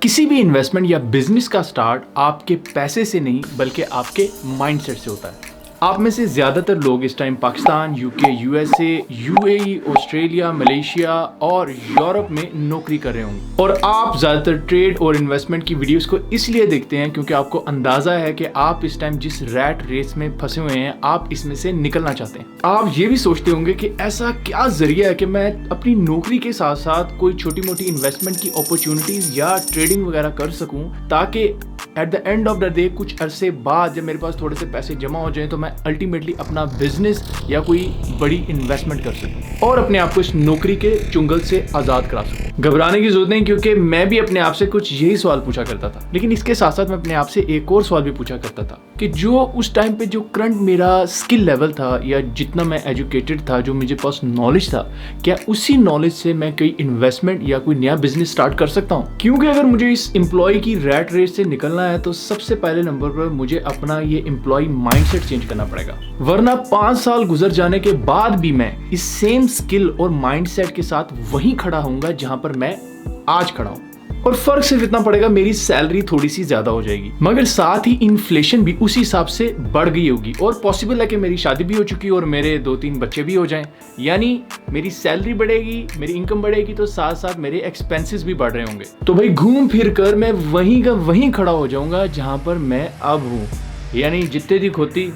किसी भी इन्वेस्टमेंट या बिजनेस का स्टार्ट आपके पैसे से नहीं बल्कि आपके माइंडसेट से होता है। आप में से ज़्यादातर लोग इस time Pakistan, UK, USA, UAE, Australia, Malaysia और यूरोप में नौकरी कर रहे होंगे। और आप ज़्यादातर ट्रेड और इन्वेस्टमेंट की वीडियोस को इसलिए देखते हैं क्योंकि आपको अंदाज़ा है कि आप इस टाइम जिस रैट रेस में फंसे हुए हैं आप इसमें से निकलना चाहते हैं। आप ये भी सोचते होंगे कि ऐसा क्या जरिया है कि मैं अपनी नौकरी के साथ साथ कोई छोटी मोटी इन्वेस्टमेंट की अपॉर्चुनिटीज़ या ट्रेडिंग वगैरह कर सकूँ ताकि at the end of the day कुछ अरसे बाद जब मेरे पास थोड़े से पैसे जमा हो जाएं तो मैं अल्टीमेटली अपना बिजनेस या कोई बड़ी इन्वेस्टमेंट कर सकूं और अपने आप को इस नौकरी के चुंगल से आज़ाद करा सकूं। घबराने की जरूरत नहीं क्योंकि मैं भी अपने आप से कुछ यही सवाल पूछा करता था, लेकिन इसके साथ साथ मैं अपने आप से एक और सवाल भी पूछा करता था कि जो उस टाइम पे जो करंट मेरा स्किल लेवल था या जितना मैं एजुकेटेड था, जो मुझे पास नॉलेज था, क्या उसी नॉलेज से मैं कोई इन्वेस्टमेंट या कोई नया बिजनेस स्टार्ट कर सकता हूँ? क्योंकि अगर मुझे इस एम्प्लॉय की रैट रेस से निकलना है तो सबसे पहले नंबर पर मुझे अपना ये एम्प्लॉय माइंडसेट चेंज करना पड़ेगा, वरना 5 साल गुजर जाने के बाद भी मैं इस सेम स्किल और माइंडसेट के साथ वहीं खड़ा होऊंगा जहां पर मैं आज खड़ा हूं। और फर्क सिर्फ इतना पड़ेगा, मेरी सैलरी थोड़ी सी ज्यादा हो जाएगी, मगर साथ ही इन्फ्लेशन भी उसी हिसाब से बढ़ गई होगी और पॉसिबल है कि मेरी शादी भी हो चुकी और मेरे 2-3 बच्चे भी हो जाएं। यानी मेरी सैलरी बढ़ेगी, मेरी इनकम बढ़ेगी तो साथ साथ मेरे एक्सपेंसेस भी बढ़ रहे होंगे। तो भाई घूम फिर कर मैं वहीं का वहीं खड़ा हो जाऊंगा जहां पर मैं अब हूँ, यानी जितने दी खोती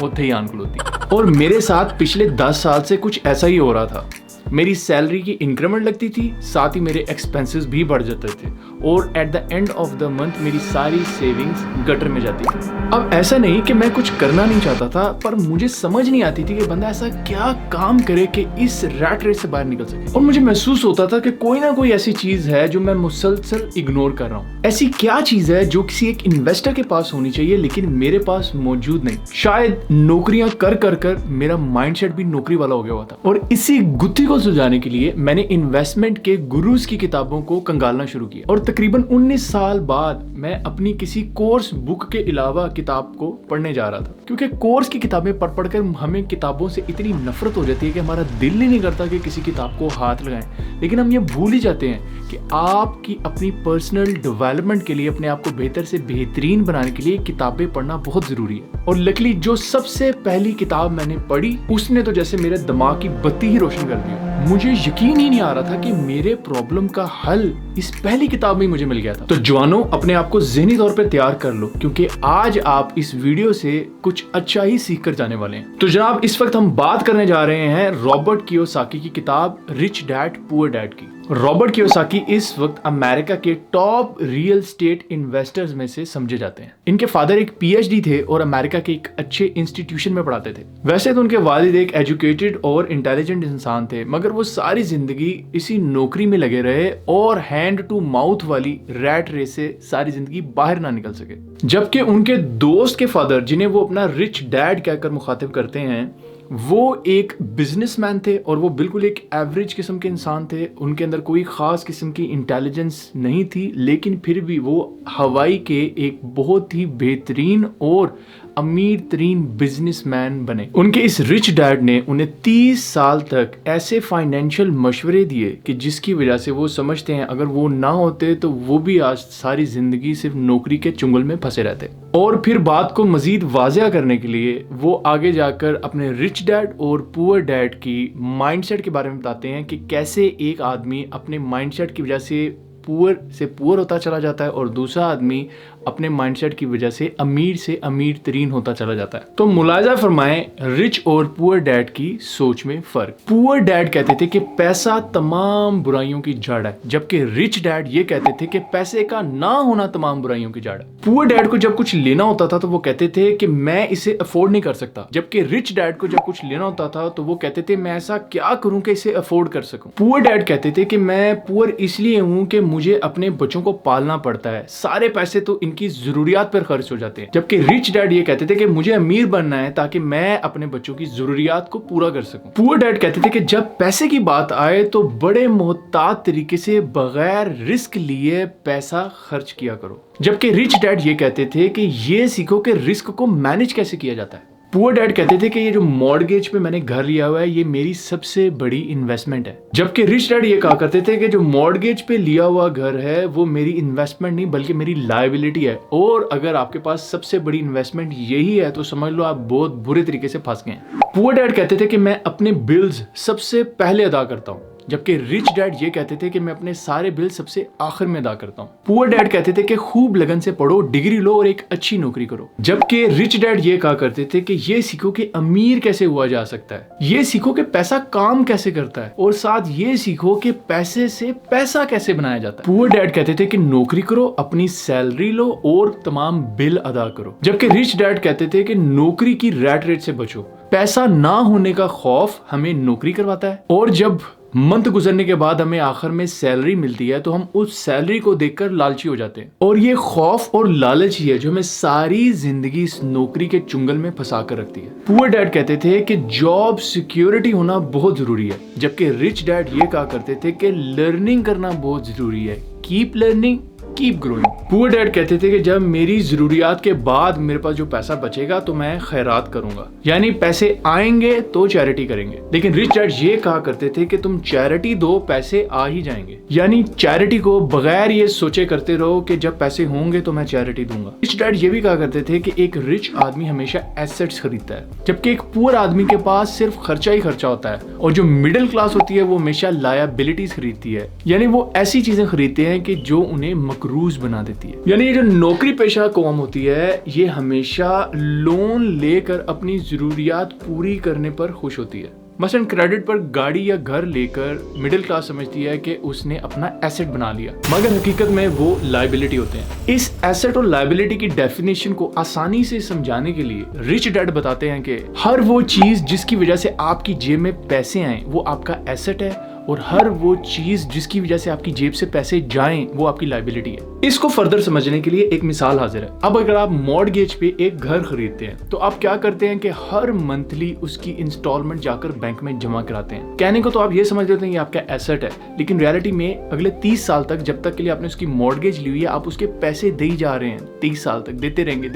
उतने ही आन खुलोती। और मेरे साथ पिछले 10 साल से कुछ ऐसा ही हो रहा था। मेरी सैलरी की इंक्रीमेंट लगती थी, साथ ही मेरे एक्सपेंसेस भी बढ़ जाते थे और at the end of the month मेरी सारी सेविंग्स गटर में जाती थी। अब ऐसा नहीं कि मैं कुछ करना नहीं चाहता था, पर मुझे समझ नहीं आती थी कि बंदा ऐसा क्या काम करे कि इस रैट रेस से बाहर निकल सके। और मुझे महसूस होता था कि कोई ना कोई ऐसी चीज है जो मैं मुसलसल इग्नोर कर रहा हूँ। ऐसी क्या चीज है जो किसी एक इन्वेस्टर के पास होनी चाहिए लेकिन मेरे पास मौजूद नहीं? शायद नौकरियां कर कर कर मेरा माइंडसेट भी नौकरी वाला हो गया हुआ था। और इसी गुत्थी को सुलझाने के लिए मैंने इन्वेस्टमेंट के गुरुज की किताबों को कंगालना शुरू किया और तकरीबन 19 साल बाद मैं अपनी किसी कोर्स बुक के अलावा किताब को पढ़ने जा रहा था, क्योंकि कोर्स की किताबें पढ़ पढ़कर हमें किताबों से इतनी नफरत हो जाती है कि हमारा दिल ही नहीं करता कि किसी किताब को हाथ लगाएं। लेकिन हम ये भूल ही जाते हैं कि आपकी अपनी पर्सनल डेवलपमेंट के लिए, अपने आप को बेहतर से बेहतरीन बनाने के लिए किताबें पढ़ना बहुत जरूरी है। और लकीली जो सबसे पहली किताब मैंने पढ़ी उसने तो जैसे मेरे दिमाग की बत्ती ही रोशन कर दी। मुझे यकीन ही नहीं आ रहा था कि मेरे प्रॉब्लम का हल इस पहली किताब में मुझे मिल गया था। तो जवानों, अपने आप को ज़हनी तौर पे तैयार कर लो क्योंकि आज आप इस वीडियो से कुछ अच्छा ही सीख कर जाने वाले हैं। तो जनाब, इस वक्त हम बात करने जा रहे हैं रॉबर्ट कियोसाकी की किताब रिच डैड पुअर डैड की। रॉबर्ट कियोसाकी इस वक्त अमेरिका के टॉप रियल स्टेट इन्वेस्टर्स में से समझे जाते हैं। इनके फादर एक पीएचडी थे और अमेरिका के एक अच्छे इंस्टीट्यूशन में पढ़ाते थे। वैसे तो उनके वालिद एक एजुकेटेड और इंटेलिजेंट इंसान थे, मगर वो सारी जिंदगी इसी नौकरी में लगे रहे और हैंड टू माउथ वाली रैट रेस से सारी जिंदगी बाहर ना निकल सके। जबकि उनके दोस्त के फादर, जिन्हें वो अपना रिच डैड कहकर मुखातिब करते हैं, वो एक बिजनेसमैन थे और वो बिल्कुल एक एवरेज किस्म के इंसान थे। उनके अंदर कोई ख़ास किस्म की इंटेलिजेंस नहीं थी, लेकिन फिर भी वो हवाई के एक बहुत ही बेहतरीन और अमीर तरीन बिजनेसमैन बने। उनके इस रिच डैड ने उन्हें 30 साल तक ऐसे फाइनेंशियल मशवरे दिए कि जिसकी वजह से वो समझते हैं अगर वो ना होते तो वो भी आज सारी जिंदगी सिर्फ नौकरी के चुंगल में फंसे रहते। और फिर बात को मजीद वाज़ेह करने के लिए वो आगे जाकर अपने रिच डैड और पुअर डैड की माइंडसेट के बारे में बताते हैं कि कैसे एक आदमी अपने माइंडसेट की वजह से पुअर होता चला जाता है और दूसरा आदमी अपने माइंडसेट की वजह से अमीर तरीन होता चला जाता है। तो मुलाजा फरमाएं रिच और पुअर डैड की सोच में फर्क। पुअर डैड कहते थे कि पैसा तमाम बुराइयों की जड़ है, जबकि रिच डैड ये कहते थे कि पैसे का ना होना तमाम बुराइयों की जड़ है। पुअर डैड को जब कुछ लेना होता था तो वो कहते थे कि मैं इसे अफोर्ड नहीं कर सकता, जबकि रिच डैड को जब कुछ लेना होता था तो वो कहते थे मैं ऐसा क्या करूं कि इसे अफोर्ड कर सकूं। पुअर डैड कहते थे कि मैं पुअर इसलिए हूं कि मुझे अपने बच्चों को पालना पड़ता है, सारे पैसे तो इनकी जरूरियात पर खर्च हो जाते हैं। जबकि रिच डैड ये कहते थे कि मुझे अमीर बनना है ताकि मैं अपने बच्चों की जरूरियात को पूरा कर सकूं। पुअर डैड कहते थे कि जब पैसे की बात आए तो बड़े मोहतात तरीके से बगैर रिस्क लिए पैसा खर्च किया करो। जबकि रिच डैड ये कहते थे कि ये सीखो कि रिस्क को मैनेज कैसे किया जाता है। पुअर डैड कहते थे कि ये जो मॉर्गेज पे मैंने घर लिया हुआ है ये मेरी सबसे बड़ी इन्वेस्टमेंट है, जबकि रिच डैड ये कहा करते थे कि जो मॉर्गेज पे लिया हुआ घर है वो मेरी इन्वेस्टमेंट नहीं बल्कि मेरी लायबिलिटी है। और अगर आपके पास सबसे बड़ी इन्वेस्टमेंट यही है तो समझ लो आप बहुत बुरे तरीके से फंस गए हैं। पुअर डैड कहते थे कि मैं अपने बिल्स सबसे पहले अदा करता हूँ, जबकि रिच डैड ये कहते थे कि मैं अपने सारे बिल सबसे आखिर में अदा करता हूँ। पुअर डैड कहते थे कि खूब लगन से पढ़ो, डिग्री लो और एक अच्छी नौकरी करो, जबकि रिच डैड ये कहा करते थे कि ये सीखो कि अमीर कैसे हुआ जा सकता है, ये सीखो कि पैसा काम कैसे करता है और साथ ये सीखो कि पैसे से पैसा कैसे बनाया जाता है। पुअर डैड कहते थे कि नौकरी करो, अपनी सैलरी लो और तमाम बिल अदा करो, जबकि रिच डैड कहते थे कि नौकरी की रैट रेस से बचो, पैसा ना होने का खौफ हमें नौकरी करवाता है और जब मंथ गुजरने के बाद हमें आखिर में सैलरी मिलती है तो हम उस सैलरी को देखकर लालची हो जाते हैं। और ये खौफ और लालच ही है जो हमें सारी जिंदगी इस नौकरी के चुंगल में फंसा कर रखती है। पुअर डैड कहते थे कि जॉब सिक्योरिटी होना बहुत जरूरी है, जबकि रिच डैड ये कहा करते थे कि लर्निंग करना बहुत जरूरी है, keep learning keep growing. Poor dad कहते थे कि जब मेरी जरूरियात के बाद मेरे पास जो पैसा बचेगा तो मैं खैरात करूंगा, यानी पैसे आएंगे तो चैरिटी करेंगे। लेकिन रिच डैड ये कहा करते थे कि तुम चैरिटी दो, पैसे आ ही जाएंगे, यानी चैरिटी को बगैर ये सोचे करते रहो कि जब पैसे होंगे तो मैं चैरिटी दूंगा। रिच डैड ये भी कहा करते थे कि एक रिच आदमी हमेशा एसेट्स खरीदता है, जबकि एक पुअर आदमी के पास सिर्फ खर्चा ही खर्चा होता है, और जो मिडिल क्लास होती है वो हमेशा लायबिलिटीज खरीदती है, यानी वो ऐसी चीजें खरीदते हैं कि जो उन्हें मकरूज बना देती है। यानी ये जो नौकरी पेशा कौम होती है ये हमेशा लोन लेकर अपनी जरूरियात पूरी करने पर खुश होती है। मसलन क्रेडिट पर गाड़ी या घर लेकर मिडिल क्लास समझती है कि उसने अपना एसेट बना लिया, मगर हकीकत में वो लायबिलिटी होते हैं। इस एसेट और लायबिलिटी की डेफिनेशन को आसानी से समझाने के लिए रिच डैड बताते हैं कि हर वो चीज जिसकी वजह से आपकी जेब में पैसे आए वो आपका एसेट है, और हर वो चीज जिसकी वजह से आपकी जेब से पैसे जाएं वो आपकी लायबिलिटी है। इसको फर्दर समझने के लिए एक मिसाल हाजिर है। अब अगर आप मॉर्गेज पे एक घर खरीदते हैं तो आप क्या करते हैं कि हर मंथली उसकी इंस्टॉलमेंट जाकर बैंक में जमा कराते हैं। कहने को तो आप ये समझ लेते हैं ये आपका एसेट है, लेकिन रियलिटी में अगले 30 साल तक, जब तक के लिए आपने उसकी मॉर्गेज ली हुई है, आप उसके पैसे दे जा रहे हैं। 30 साल तक देते रहेंगे।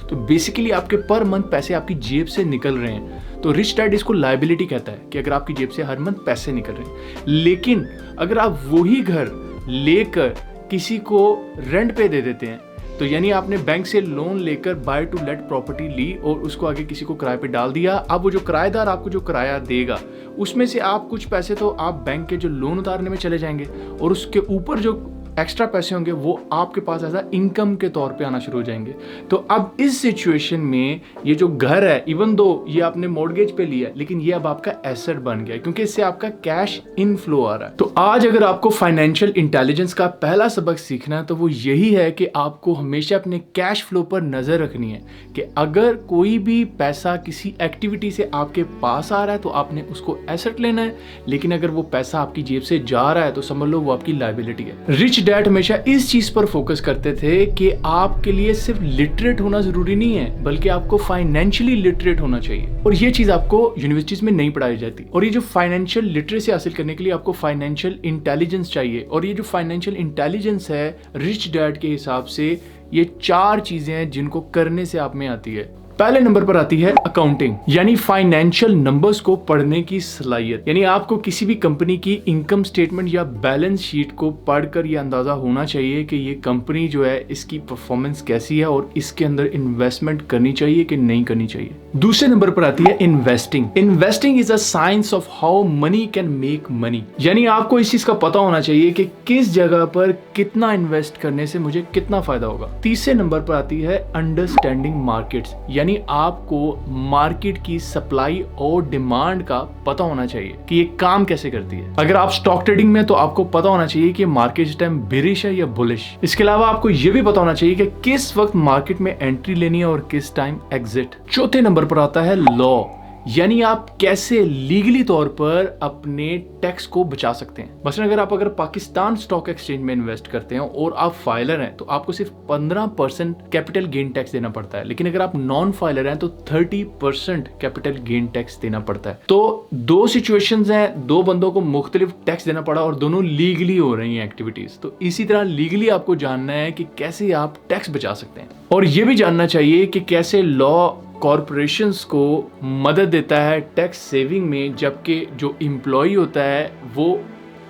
तो बेसिकली आपके पर मंथ पैसे आपकी जेब से निकल रहे हैं। तो रिच डैड इसको लायबिलिटी कहता है कि अगर आपकी जेब से हर मंथ पैसे निकल रहे हैं। लेकिन अगर आप वही घर लेकर किसी को रेंट पे दे देते हैं, तो यानी आपने बैंक से लोन लेकर बाय टू लेट प्रॉपर्टी ली और उसको आगे किसी को किराए पे डाल दिया। अब वो जो किराएदार आपको जो किराया देगा उसमें से आप कुछ पैसे तो आप बैंक के जो लोन उतारने में चले जाएंगे, और उसके ऊपर जो एक्स्ट्रा पैसे होंगे वो आपके पास ऐसा इनकम के तौर पे आना शुरू हो जाएंगे। तो अब इस सिचुएशन में ये जो घर है, इवन दो ये आपने मॉर्गेज पे लिया, लेकिन ये अब आपका एसेट बन गया क्योंकि इससे आपका कैश इनफ्लो आ रहा है। तो आज अगर आपको फाइनेंशियल इंटेलिजेंस का पहला सबक सीखना है तो वो यही है कि आपको हमेशा अपने कैश फ्लो पर नजर रखनी है कि अगर कोई भी पैसा किसी एक्टिविटी से आपके पास आ रहा है तो आपने उसको एसेट लेना है, लेकिन अगर वो पैसा आपकी जेब से जा रहा है तो समझ लो वो आपकी लायबिलिटी है। रिच डैड हमेशा इस चीज पर फोकस करते थे कि आपके लिए सिर्फ लिटरेट होना जरूरी नहीं है, बल्कि आपको फाइनेंशियली लिटरेट होना चाहिए, और ये चीज आपको यूनिवर्सिटीज में नहीं पढ़ाई जाती। और ये जो फाइनेंशियल लिटरेसी हासिल करने के लिए आपको फाइनेंशियल इंटेलिजेंस चाहिए, और ये जो फाइनेंशियल इंटेलिजेंस है रिच डैड के हिसाब से ये 4 चीजें हैं जिनको करने से आप में आती है। पहले नंबर पर आती है अकाउंटिंग, यानी फाइनेंशियल नंबर्स को पढ़ने की सलाहियत। यानी आपको किसी भी कंपनी की इनकम स्टेटमेंट या बैलेंस शीट को पढ़कर यह अंदाजा होना चाहिए कि ये कंपनी जो है इसकी परफॉर्मेंस कैसी है और इसके अंदर इन्वेस्टमेंट करनी चाहिए कि नहीं करनी चाहिए। दूसरे नंबर पर आती है investing. Investing is a science of how many can make money, यानी आपको इस चीज का पता होना चाहिए कि किस जगह पर कितना इन्वेस्ट करने से मुझे कितना फायदा होगा। तीसरे नंबर पर आती है अंडरस्टैंडिंग मार्केट्स, यानी आपको मार्केट की सप्लाई और डिमांड का पता होना चाहिए कि ये काम कैसे करती है। अगर आप स्टॉक ट्रेडिंग में तो आपको पता होना चाहिए कि मार्केट इस टाइम बेरिश है या बुलिश। इसके अलावा आपको ये भी पता होना चाहिए कि किस वक्त मार्केट में एंट्री लेनी है और किस टाइम एग्जिट। चौथे नंबर पर आता है लॉ, यानी आप कैसे लीगली तौर पर अपने टैक्स को बचा सकते हैं। मसलन अगर पाकिस्तान स्टॉक एक्सचेंज में इन्वेस्ट करते हैं और आप फाइलर हैं तो आपको सिर्फ 15% कैपिटल गेन टैक्स देना पड़ता है, लेकिन अगर आप नॉन फाइलर हैं तो 30% कैपिटल गेन टैक्स देना पड़ता है। तो 2 सिचुएशंस हैं, 2 बंदों को मुख्तलिफ टैक्स देना पड़ा और दोनों लीगली हो रही हैं एक्टिविटीज। तो इसी तरह लीगली आपको जानना है कि कैसे आप टैक्स बचा सकते हैं, और ये भी जानना चाहिए कि कैसे लॉ कॉरपोरेशंस को मदद देता है टैक्स सेविंग में, जबकि जो एम्प्लॉय होता है वो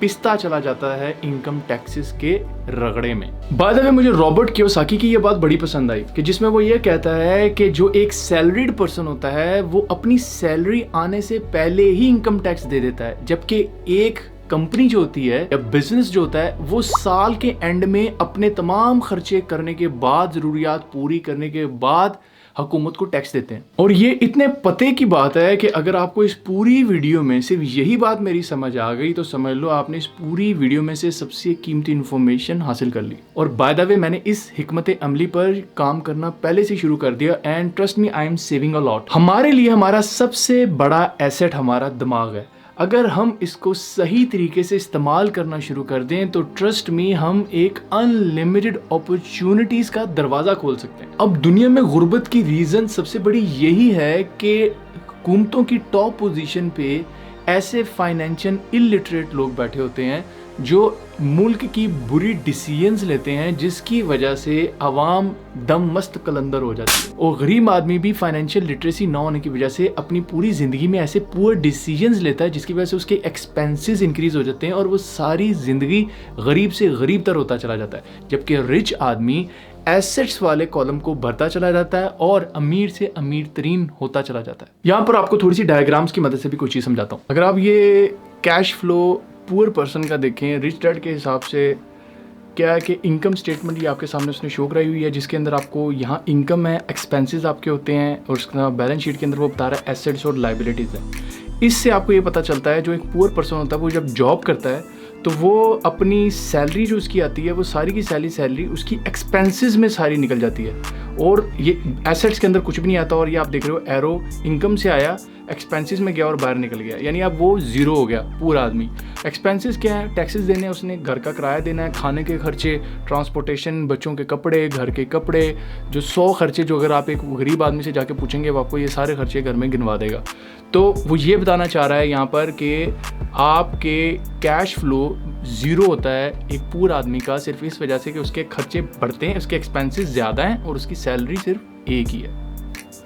पिसता चला जाता है इनकम टैक्सेस के रगड़े में। बाय द वे, मुझे रॉबर्ट कियोसाकी की ये बात बड़ी पसंद आई कि जिसमें वो ये कहता है कि जो एक सैलरीड पर्सन होता है वो अपनी सैलरी आने से पहले ही इनकम टैक्स दे देता है, जबकि एक कंपनी जो होती है या बिजनेस जो होता है वो साल के एंड में अपने तमाम खर्चे करने के बाद, जरूरियात पूरी करने के बाद हुकूमत को टैक्स देते हैं। और ये इतने पते की बात है कि अगर आपको इस पूरी वीडियो में सिर्फ यही बात मेरी समझ आ गई तो समझ लो आपने इस पूरी वीडियो में से सबसे कीमती इन्फॉर्मेशन हासिल कर ली। और बाय द वे, मैंने इस हिकमत अमली पर काम करना पहले से शुरू कर दिया and trust me, I am saving a lot. हमारे लिए हमारा सबसे बड़ा एसेट हमारा दिमाग है। अगर हम इसको सही तरीके से इस्तेमाल करना शुरू कर दें तो ट्रस्ट मी, हम एक अनलिमिटेड अपॉर्चुनिटीज का दरवाजा खोल सकते हैं। अब दुनिया में गुर्बत की रीजन सबसे बड़ी यही है कि हुकूमतों की टॉप पोजीशन पे ऐसे फाइनेंशियल इलिटरेट लोग बैठे होते हैं जो मुल्क की बुरी डिसीजंस लेते हैं, जिसकी वजह से अवाम दम मस्त कलंदर हो जाती है। और गरीब आदमी भी फाइनेंशियल लिटरेसी ना होने की वजह से अपनी पूरी ज़िंदगी में ऐसे पुअर डिसीजंस लेता है जिसकी वजह से उसके एक्सपेंसेस इंक्रीज हो जाते हैं और वो सारी ज़िंदगी गरीब से गरीब तर होता चला जाता है। जबकि रिच आदमी एसेट्स वाले कॉलम को भरता चला जाता है और अमीर से अमीर तरीन होता चला जाता है। यहाँ पर आपको थोड़ी सी डायग्राम्स की मदद से भी कुछ चीज़ समझाता हूँ। अगर आप ये कैश फ्लो पुअर पर्सन का देखें, रिच डैड के हिसाब से क्या है कि इनकम स्टेटमेंट ये आपके सामने उसने शो कराई हुई है, जिसके अंदर आपको यहाँ इनकम है, एक्सपेंसेस आपके होते हैं और उसका बैलेंस शीट के अंदर वो बता रहा है एसेट्स और लाइबिलिटीज़ है। इससे आपको ये पता चलता है जो एक पुअर पर्सन होता है वो जब जॉब करता है तो वो अपनी सैलरी जो उसकी आती है वो सारी की सैलरी उसकी एक्सपेंसेस में सारी निकल जाती है और ये एसेट्स के अंदर कुछ भी नहीं आता। और ये आप देख रहे हो एरो इनकम से आया, एक्सपेंसेस में गया और बाहर निकल गया, यानी अब वो ज़ीरो हो गया पूरा आदमी। एक्सपेंसेस क्या है? टैक्सेस देने हैं उसने, घर का किराया देना है, खाने के खर्चे, ट्रांसपोर्टेशन, बच्चों के कपड़े, घर के कपड़े, जो 100 खर्चे जो अगर आप एक गरीब आदमी से जाके पूछेंगे वो आपको ये सारे खर्चे घर में गिनवा देगा। तो वो ये बताना चाह रहा है यहाँ पर कि आपके कैश फ्लो ज़ीरो होता है एक पूरा आदमी का सिर्फ इस वजह से कि उसके खर्चे बढ़ते हैं, उसके एक्सपेंसेस ज़्यादा हैं और उसकी सैलरी सिर्फ एक ही है।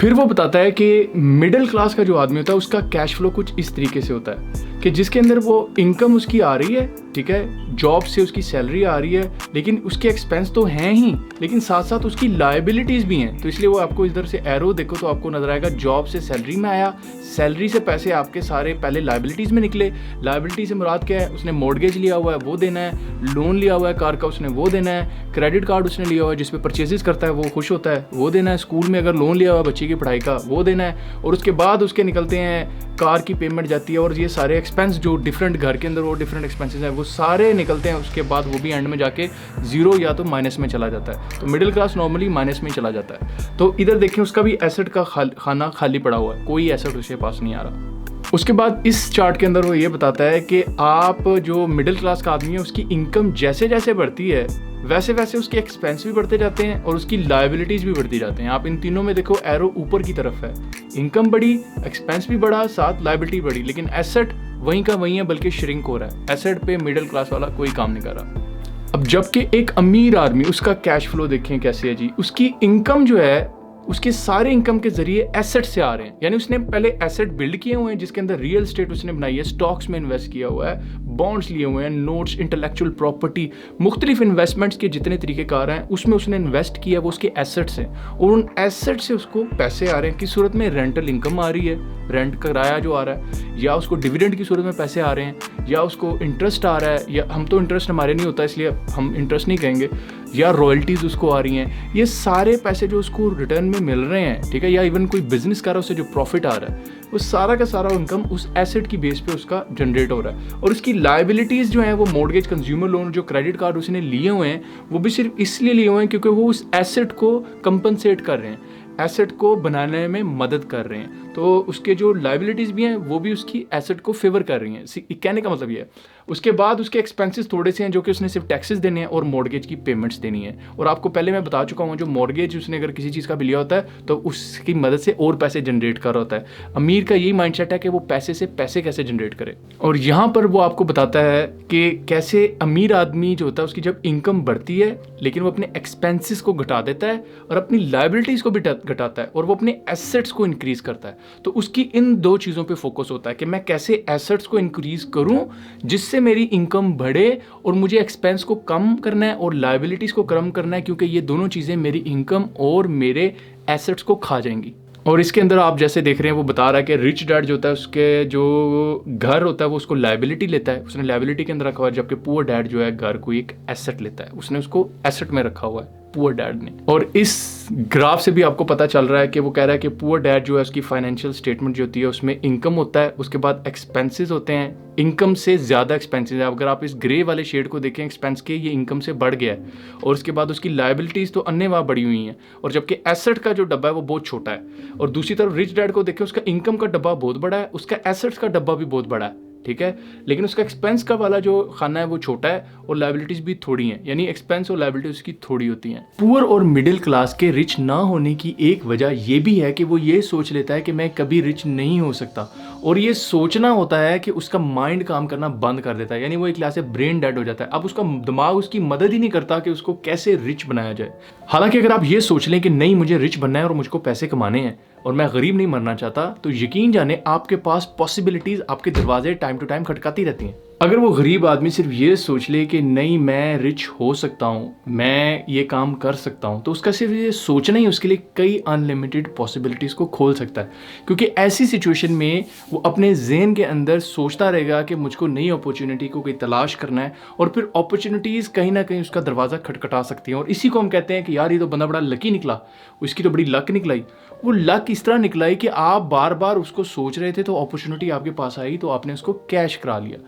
फिर वो बताता है कि मिडिल क्लास का जो आदमी होता है उसका कैश फ्लो कुछ इस तरीके से होता है कि जिसके अंदर वो इनकम उसकी आ रही है, ठीक है, जॉब से उसकी सैलरी आ रही है, लेकिन उसके एक्सपेंस तो हैं ही, लेकिन साथ साथ उसकी लायबिलिटीज़ भी हैं। तो इसलिए वो आपको इधर से एरो देखो तो आपको नजर आएगा जॉब से सैलरी में आया, सैलरी से पैसे आपके सारे पहले लायबिलिटीज़ में निकले। लायबिलिटी से मुराद क्या है? उसने मॉर्गेज लिया हुआ है वो देना है, लोन लिया हुआ है कार का उसने वो देना है, क्रेडिट कार्ड उसने लिया हुआ है जिस पे परचेजेस करता है वो खुश होता है वो देना है, स्कूल में अगर लोन लिया हुआ है बच्चे की पढ़ाई का वो देना है, और उसके बाद उसके निकलते हैं कार की पेमेंट जाती है और ये सारे एक्सपेंस जो डिफरेंट घर के अंदर वो डिफरेंट एक्सपेंसेस हैं वो सारे निकलते हैं। उसके बाद वो भी एंड में जाके ज़ीरो या तो माइनस में चला जाता है। तो मिडिल क्लास नॉर्मली माइनस में ही चला जाता है। तो इधर देखें उसका भी एसेट का खाना खाली पड़ा हुआ है, कोई एसेट उसके पास नहीं आ रहा। उसके बाद इस चार्ट के अंदर वो ये बताता है कि आप जो मिडिल क्लास का आदमी है उसकी इनकम जैसे जैसे बढ़ती है वैसे वैसे उसके एक्सपेंस भी बढ़ते जाते हैं और उसकी लायबिलिटीज़ भी बढ़ती जाते हैं। आप इन तीनों में देखो एरो ऊपर की तरफ है, इनकम बढ़ी, एक्सपेंस भी बढ़ा, साथ लायबिलिटी बढ़ी, लेकिन एसेट वहीं का वहीं है बल्कि श्रिंक हो रहा है। एसेट पे मिडिल क्लास वाला कोई काम नहीं कर रहा। अब जबकि एक अमीर आदमी उसका कैश फ्लो देखें कैसे है जी, उसकी इनकम जो है उसके सारे इनकम के जरिए एसेट से आ रहे हैं, यानी उसने पहले एसेट बिल्ड किए हुए हैं जिसके अंदर रियल एस्टेट उसने बनाई है, स्टॉक्स में इन्वेस्ट किया हुआ है, बॉन्ड्स लिए हुए हैं, नोट्स, इंटेलेक्चुअल प्रॉपर्टी, मुख्तलिफ इन्वेस्टमेंट्स के जितने तरीक़ेकार हैं उसमें उसने इन्वेस्ट किया, वो उसके एसेट्स हैं और उन एसेट से उसको पैसे आ रहे हैं। किस सूरत में? रेंटल इनकम आ रही है, रेंट का किराया जो आ रहा है, या उसको डिविडेंड की सूरत में पैसे आ रहे हैं, या उसको इंटरेस्ट आ रहा है, या हम तो इंटरेस्ट हमारे नहीं होता इसलिए हम इंटरेस्ट नहीं कहेंगे, या रॉयल्टीज़ उसको आ रही हैं। ये सारे पैसे जो उसको रिटर्न में मिल रहे हैं, ठीक है, या इवन कोई बिजनेस कर रहा है उससे जो प्रॉफिट आ रहा है वो सारा का सारा इनकम उस एसेट की बेस पे उसका जनरेट हो रहा है। और उसकी लायबिलिटीज़ जो हैं वो मॉर्गेज, कंज्यूमर लोन, जो क्रेडिट कार्ड उसने लिए हुए हैं वो भी सिर्फ इसलिए लिए हुए हैं क्योंकि वो उस एसेट को कंपनसेट कर रहे हैं, एसेट को बनाने में मदद कर रहे हैं। तो उसके जो लायबिलिटीज़ भी हैं वो भी उसकी एसेट को फेवर कर रही हैं। कहने का मतलब ये है उसके बाद उसके एक्सपेंसेस थोड़े से हैं जो कि उसने सिर्फ टैक्सेस देने हैं और मॉर्गेज की पेमेंट्स देनी है। और आपको पहले मैं बता चुका हूँ, जो मॉर्गेज उसने अगर किसी चीज़ का भी लिया होता है तो उसकी मदद से और पैसे जनरेट कर रहा होता है। अमीर का यही माइंडसेट है कि वो पैसे से पैसे कैसे जनरेट करे। और यहाँ पर वो आपको बताता है कि कैसे अमीर आदमी जो होता है उसकी जब इनकम बढ़ती है लेकिन वो अपने एक्सपेंसेस को घटा देता है और अपनी लायबिलिटीज़ को भी घटाता है और वो अपने एसेट्स को इंक्रीज करता है। तो उसकी इन दो चीज़ों पे फोकस होता है कि मैं कैसे एसेट्स को इंक्रीज करूं जिससे मेरी इनकम बढ़े, और मुझे एक्सपेंस को कम करना है और लायबिलिटीज़ को कम करना है, क्योंकि ये दोनों चीज़ें मेरी इनकम और मेरे एसेट्स को खा जाएंगी। और इसके अंदर आप जैसे देख रहे हैं वो बता रहा है कि रिच डैड जो होता है उसके जो घर होता है वो उसको लायबिलिटी लेता है, उसने लायबिलिटी के अंदर रखा हुआ है, जबकि पुअर डैड जो है घर को एक एसेट लेता है, उसने उसको एसेट में रखा हुआ है पुअर डैड ने। और इस ग्राफ से भी आपको पता चल रहा है कि वो कह रहा है कि पुअर डैड जो है उसकी फाइनेंशियल स्टेटमेंट जो होती है उसमें इनकम होता है, उसके बाद एक्सपेंसेस होते हैं, इनकम से ज़्यादा एक्सपेंसेस है। अगर आप इस ग्रे वाले शेड को देखें एक्सपेंस के, ये इनकम से बढ़ गया है। और उसके बाद उसकी लायबिलिटीज़ तो अन्यवाह बढ़ी हुई हैं, और जबकि एसेट का जो डब्बा है वो बहुत छोटा है। और दूसरी तरफ रिच डैड को देखें, उसका इनकम का डब्बा बहुत बड़ा है, उसका एसेट्स का डब्बा भी बहुत बड़ा है, ठीक है, लेकिन उसका एक्सपेंस का वाला जो खाना है वो छोटा है और लायबिलिटीज भी थोड़ी हैं, यानी एक्सपेंस और लायबिलिटीज उसकी थोड़ी होती हैं। पुअर और मिडिल क्लास के रिच ना होने की एक वजह ये भी है कि वो ये सोच लेता है कि मैं कभी रिच नहीं हो सकता, और ये सोचना होता है कि उसका माइंड काम करना बंद कर देता है, यानी वो एक क्लास से ब्रेन डेड हो जाता है। अब उसका दिमाग उसकी मदद ही नहीं करता कि उसको कैसे रिच बनाया जाए। हालांकि अगर आप ये सोच लें कि नहीं मुझे रिच बनना है और मुझको पैसे कमाने हैं और मैं गरीब नहीं मरना चाहता, तो यकीन जाने आपके पास पॉसिबिलिटीज आपके दरवाजे टाइम टू टाइम खटकाती रहती हैं। अगर वो गरीब आदमी सिर्फ ये सोच ले कि नहीं मैं रिच हो सकता हूँ, मैं ये काम कर सकता हूँ, तो उसका सिर्फ ये सोचना ही उसके लिए कई अनलिमिटेड पॉसिबिलिटीज़ को खोल सकता है। क्योंकि ऐसी सिचुएशन में वो अपने ज़हन के अंदर सोचता रहेगा कि मुझको नई अपॉर्चुनिटी को कोई तलाश करना है, और फिर अपॉर्चुनिटीज़ कहीं ना कहीं उसका दरवाज़ा खटखटा सकती हैं। और इसी को हम कहते हैं कि यार ये तो बंदा बड़ा लकी निकला, उसकी तो बड़ी लक निकलाई। वो लक इस तरह निकला है कि आप बार बार उसको सोच रहे थे तो अपॉर्चुनिटी आपके पास आई तो आपने उसको कैश करा लिया।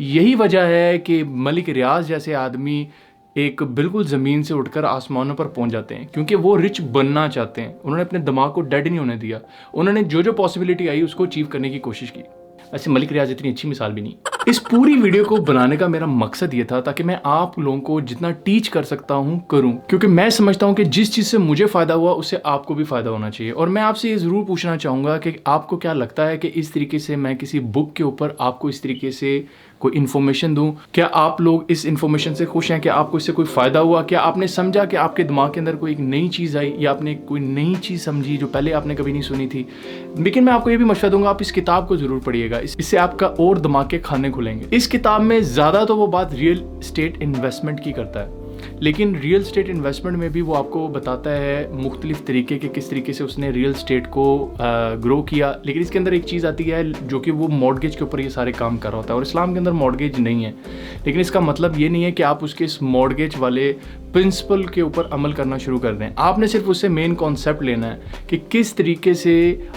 यही वजह है कि मलिक रियाज जैसे आदमी एक बिल्कुल ज़मीन से उठकर आसमानों पर पहुंच जाते हैं, क्योंकि वो रिच बनना चाहते हैं। उन्होंने अपने दिमाग को डेड नहीं होने दिया, उन्होंने जो जो पॉसिबिलिटी आई उसको अचीव करने की कोशिश की। ऐसे मलिक रियाज इतनी अच्छी मिसाल भी नहीं। इस पूरी वीडियो को बनाने का मेरा मकसद ये था ताकि मैं आप लोगों को जितना टीच कर सकता हूँ करूँ, क्योंकि मैं समझता हूँ कि जिस चीज़ से मुझे फ़ायदा हुआ उससे आपको भी फ़ायदा होना चाहिए। और मैं आपसे ये ज़रूर पूछना चाहूँगा कि आपको क्या लगता है कि इस तरीके से मैं किसी बुक के ऊपर आपको इस तरीके से कोई इन्फॉर्मेशन दूं, क्या आप लोग इस इन्फॉर्मेशन से खुश हैं? क्या आपको इससे कोई फ़ायदा हुआ? क्या आपने समझा कि आपके दिमाग के अंदर कोई एक नई चीज़ आई, या आपने कोई नई चीज़ समझी जो पहले आपने कभी नहीं सुनी थी? लेकिन मैं आपको ये भी मशवरा दूंगा, आप इस किताब को ज़रूर पढ़िएगा, इससे आपका और दिमाग के खाने खुलेंगे। इस किताब में ज़्यादा तो वो बात रियल एस्टेट इन्वेस्टमेंट की करता है, लेकिन रियल स्टेट इन्वेस्टमेंट में भी वो आपको बताता है मुख्तलिफ तरीके के किस तरीके से उसने रियल स्टेट को ग्रो किया। लेकिन इसके अंदर एक चीज़ आती है जो कि वो मॉर्गेज के ऊपर ये सारे काम कर रहा होता है, और इस्लाम के अंदर मॉर्गेज नहीं है। लेकिन इसका मतलब ये नहीं है कि आप उसके इस मॉर्गेज वाले प्रिंसिपल के ऊपर अमल करना शुरू कर दें। आपने सिर्फ उससे मेन कॉन्सेप्ट लेना है कि किस तरीके से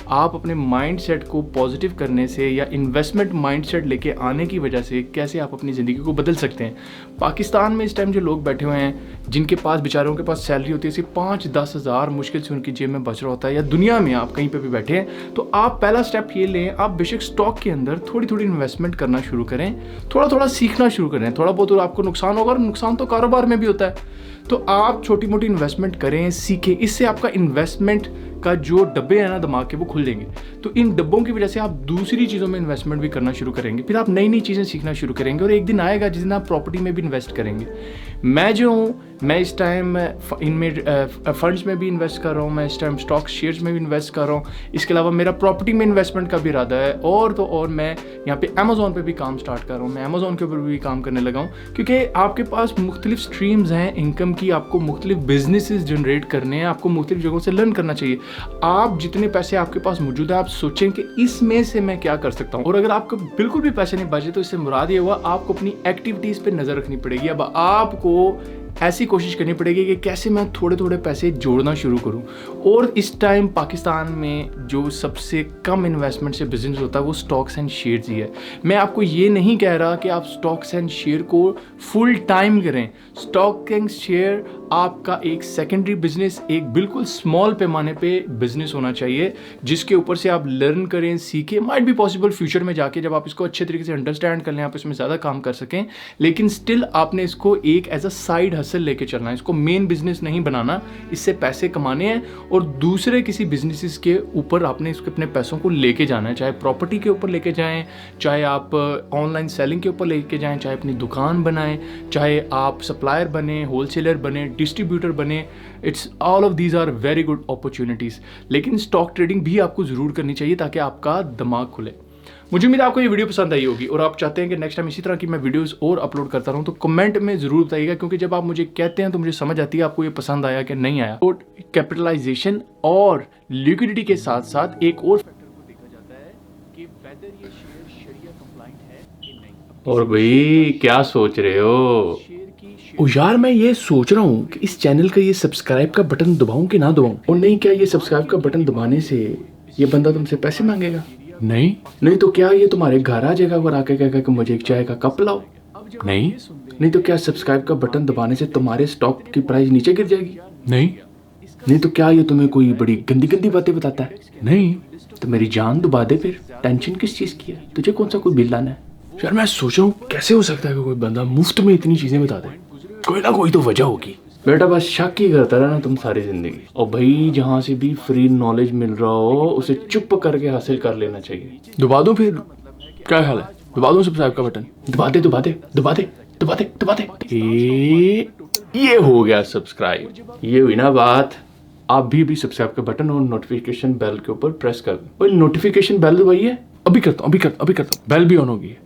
आप अपने माइंड सेट को पॉजिटिव करने से या इन्वेस्टमेंट माइंड सेट लेके आने की वजह से कैसे आप अपनी ज़िंदगी को बदल सकते हैं। पाकिस्तान में इस टाइम जो लोग बैठे हुए हैं जिनके पास बेचारों के पास सैलरी होती है सिर्फ 5-10 हज़ार मुश्किल से उनकी जेब में बच रहा होता है, या दुनिया में आप कहीं पे भी बैठे हैं, तो आप पहला स्टेप ये लें, आप बेशक स्टॉक के अंदर थोड़ी थोड़ी इन्वेस्टमेंट करना शुरू करें, थोड़ा थोड़ा सीखना शुरू करें। थोड़ा बहुत तो आपको नुकसान होगा, और नुकसान तो कारोबार में भी होता है, तो आप छोटी मोटी इन्वेस्टमेंट करें, सीखें। इससे आपका इन्वेस्टमेंट का जो डब्बे हैं ना दिमाग के, वो खुल जाएंगे। तो इन डब्बों की वजह से आप दूसरी चीज़ों में इन्वेस्टमेंट भी करना शुरू करेंगे, फिर आप नई नई चीज़ें सीखना शुरू करेंगे, और एक दिन आएगा जिस दिन आप प्रॉपर्टी में भी इन्वेस्ट करेंगे। मैं जो हूँ, मैं इस टाइम इनमें फंड्स में भी इन्वेस्ट कर रहा हूँ, मैं इस टाइम स्टॉक शेयर्स में भी इन्वेस्ट कर रहा हूँ। इसके अलावा मेरा प्रॉपर्टी में इन्वेस्टमेंट का भी इरादा है, और तो और मैं यहाँ पे अमेज़ॉन पे भी काम स्टार्ट कर रहा हूँ। मैं अमेज़ॉन के ऊपर भी काम करने लगा हूँ, क्योंकि आपके पास मुख्तलिफ स्ट्रीम्स हैं इनकम की, आपको मुख्तलिफ बिजनेसेस जनरेट करने हैं, आपको मुख्तलिफ जगहों से लर्न करना चाहिए। आप जितने पैसे आपके पास मौजूद है, आप सोचें कि इसमें से मैं क्या कर सकता हूँ। और अगर आपको बिल्कुल भी पैसे नहीं बचे तो इससे मुराद ये हुआ आपको अपनी एक्टिविटीज़ पे नज़र रखनी पड़ेगी। अब आपको ऐसी कोशिश करनी पड़ेगी कि कैसे मैं थोड़े थोड़े पैसे जोड़ना शुरू करूं। और इस टाइम पाकिस्तान में जो सबसे कम इन्वेस्टमेंट से बिजनेस होता है वो स्टॉक्स एंड शेयर्स ही है। मैं आपको ये नहीं कह रहा कि आप स्टॉक्स एंड शेयर को फुल टाइम करें। स्टॉक एंड शेयर आपका एक सेकेंडरी बिजनेस, एक बिल्कुल स्मॉल पैमाने पे बिजनेस होना चाहिए जिसके ऊपर से आप लर्न करें, सीखें। माइट बी पॉसिबल फ्यूचर में जाके जब आप इसको अच्छे तरीके से अंडरस्टैंड कर लें, आप इसमें ज़्यादा काम कर सकें, लेकिन स्टिल आपने इसको एक एज अ साइड हसल लेके चलना है। इसको मेन बिजनेस नहीं बनाना, इससे पैसे कमाने हैं और दूसरे किसी बिजनेसेस के ऊपर आपने इसके अपने पैसों को लेके जाना है। चाहे प्रॉपर्टी के ऊपर लेके जाएं, चाहे आप ऑनलाइन सेलिंग के ऊपर लेके जाएं, चाहे अपनी दुकान बनाएं, चाहे आप सप्लायर बने, होलसेलर बने, डिस्ट्रीब्यूटर बने। It's all of these are very good opportunities. लेकिन स्टॉक ट्रेडिंग भी आपको ज़रूर करनी चाहिए ताकि आपका दिमाग खुले। मुझे उम्मीद है आपको ये वीडियो पसंद आई होगी और आप चाहते हैं कि नेक्स्ट टाइम इसी तरह की मैं वीडियोस और अपलोड करता रहूं, तो कमेंट में ज़रूर बताइएगा, क्योंकि जब आप मुझे कहते हैं तो मुझे समझ आती है आपको ये पसंद आया कि नहीं आया। तो कैपिटलाइजेशन और लिक्विडिटी के साथ साथ एक और फैक्टर को देखा जाता है कि वेदर ये शेयर शरिया कंप्लाइंट है कि नहीं। और भाई क्या सोच रहे हो? ओ यार, मैं ये सोच रहा हूँ कि इस चैनल का ये सब्सक्राइब का बटन दबाऊं कि ना दबाऊं। और नहीं, क्या ये सब्सक्राइब का बटन दबाने से ये बंदा तुमसे पैसे मांगेगा? नहीं तो क्या ये तुम्हारे घर आ जाएगा और आके कहेगा कि मुझे एक चाय का कप लाओ? नहीं तो क्या सब्सक्राइब का बटन दबाने से तुम्हारे स्टॉक की प्राइस नीचे गिर जाएगी? नहीं तो क्या ये तुम्हें कोई बड़ी गंदी गंदी बातें बताता है? नहीं। तो मेरी जान दबा दे फिर, टेंशन किस चीज़ की है? तुझे कौन सा कोई बिल लाना है? यार मैं सोच रहा हूँ कैसे हो सकता है कि कोई बंदा मुफ्त में इतनी चीज़ें बता दे। कोई ना कोई तो वजह होगी। बेटा बस शक ही करता रहना तुम सारी जिंदगी। और भाई जहाँ से भी फ्री नॉलेज मिल रहा हो उसे चुप करके हासिल कर लेना चाहिए। दबा दूं फिर? क्या ख्याल है, दबा दूं सब्सक्राइब का बटन? दबा दे। ये हो गया सब्सक्राइब, ये हुई ना बात। आप भी सब्सक्राइब का बटन और नोटिफिकेशन बेल के ऊपर प्रेस कर दो। नोटिफिकेशन बेल दबाइए। अभी करता हूँ, बेल भी ऑन होगी।